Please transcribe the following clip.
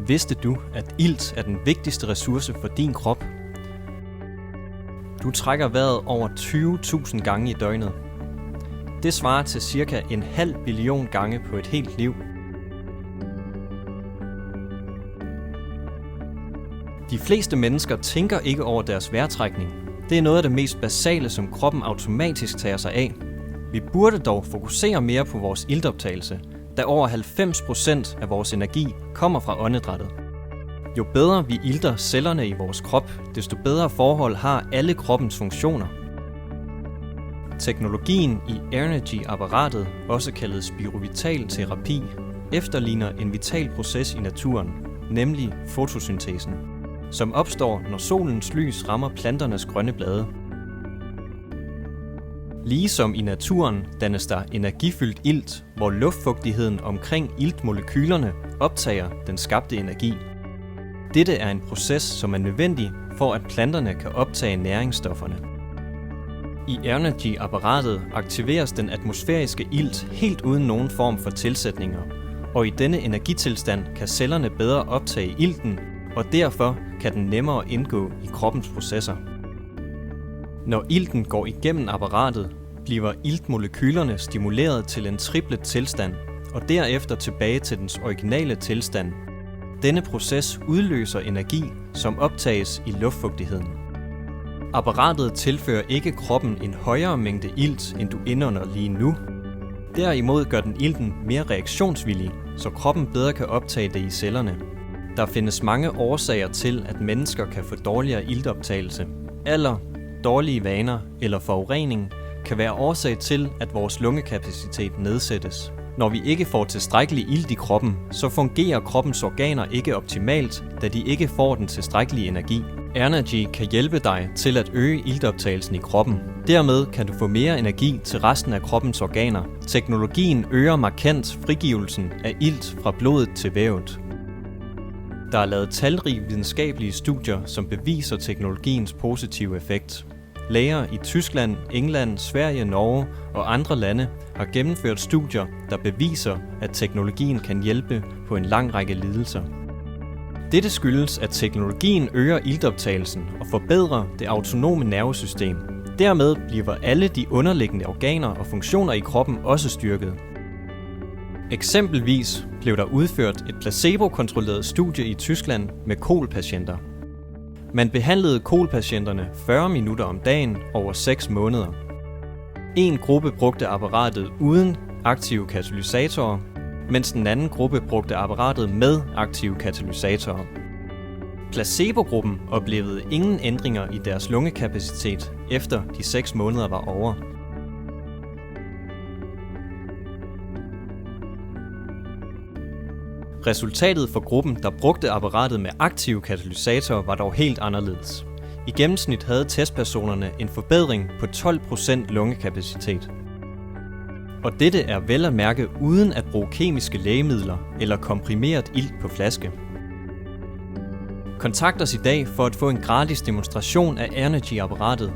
Vidste du, at ilt er den vigtigste ressource for din krop? Du trækker vejret over 20.000 gange i døgnet. Det svarer til cirka 0,5 billion gange på et helt liv. De fleste mennesker tænker ikke over deres vejrtrækning. Det er noget af det mest basale, som kroppen automatisk tager sig af. Vi burde dog fokusere mere på vores iltoptagelse, da over 90% af vores energi kommer fra åndedrættet. Jo bedre vi ilter cellerne i vores krop, desto bedre forhold har alle kroppens funktioner. Teknologien i Airnergy-apparatet, også kaldet spirovital terapi, efterligner en vital proces i naturen, nemlig fotosyntesen, som opstår, når solens lys rammer planternes grønne blade. Ligesom i naturen dannes der energifyldt ilt, hvor luftfugtigheden omkring iltmolekylerne optager den skabte energi. Dette er en proces, som er nødvendig for, at planterne kan optage næringsstofferne. I Airnergy-apparatet aktiveres den atmosfæriske ilt helt uden nogen form for tilsætninger, og i denne energitilstand kan cellerne bedre optage ilten, og derfor kan den nemmere indgå i kroppens processer. Når ilten går igennem apparatet, bliver iltmolekylerne stimuleret til en triplet tilstand, og derefter tilbage til dens originale tilstand. Denne proces udløser energi, som optages i luftfugtigheden. Apparatet tilfører ikke kroppen en højere mængde ilt, end du indånder lige nu. Derimod gør den ilten mere reaktionsvillig, så kroppen bedre kan optage det i cellerne. Der findes mange årsager til, at mennesker kan få dårligere iltoptagelse. Alder, dårlige vaner eller forurening kan være årsag til, at vores lungekapacitet nedsættes. Når vi ikke får tilstrækkelig ilt i kroppen, så fungerer kroppens organer ikke optimalt, da de ikke får den tilstrækkelige energi. Airnergy kan hjælpe dig til at øge iltoptagelsen i kroppen. Dermed kan du få mere energi til resten af kroppens organer. Teknologien øger markant frigivelsen af ilt fra blodet til vævet. Der er lavet talrige videnskabelige studier, som beviser teknologiens positive effekt. Læger i Tyskland, England, Sverige, Norge og andre lande har gennemført studier, der beviser, at teknologien kan hjælpe på en lang række lidelser. Dette skyldes, at teknologien øger iltoptagelsen og forbedrer det autonome nervesystem. Dermed bliver alle de underliggende organer og funktioner i kroppen også styrket. Eksempelvis blev der udført et placebo-kontrolleret studie i Tyskland med KOL-patienter. Man behandlede KOL-patienterne 40 minutter om dagen over 6 måneder. En gruppe brugte apparatet uden aktive katalysatorer, mens den anden gruppe brugte apparatet med aktive katalysatorer. Placebo-gruppen oplevede ingen ændringer i deres lungekapacitet, efter de 6 måneder var over. Resultatet for gruppen, der brugte apparatet med aktive katalysatorer, var dog helt anderledes. I gennemsnit havde testpersonerne en forbedring på 12% lungekapacitet. Og dette er vel at mærke uden at bruge kemiske lægemidler eller komprimeret ilt på flaske. Kontakt os i dag for at få en gratis demonstration af Airnergy-apparatet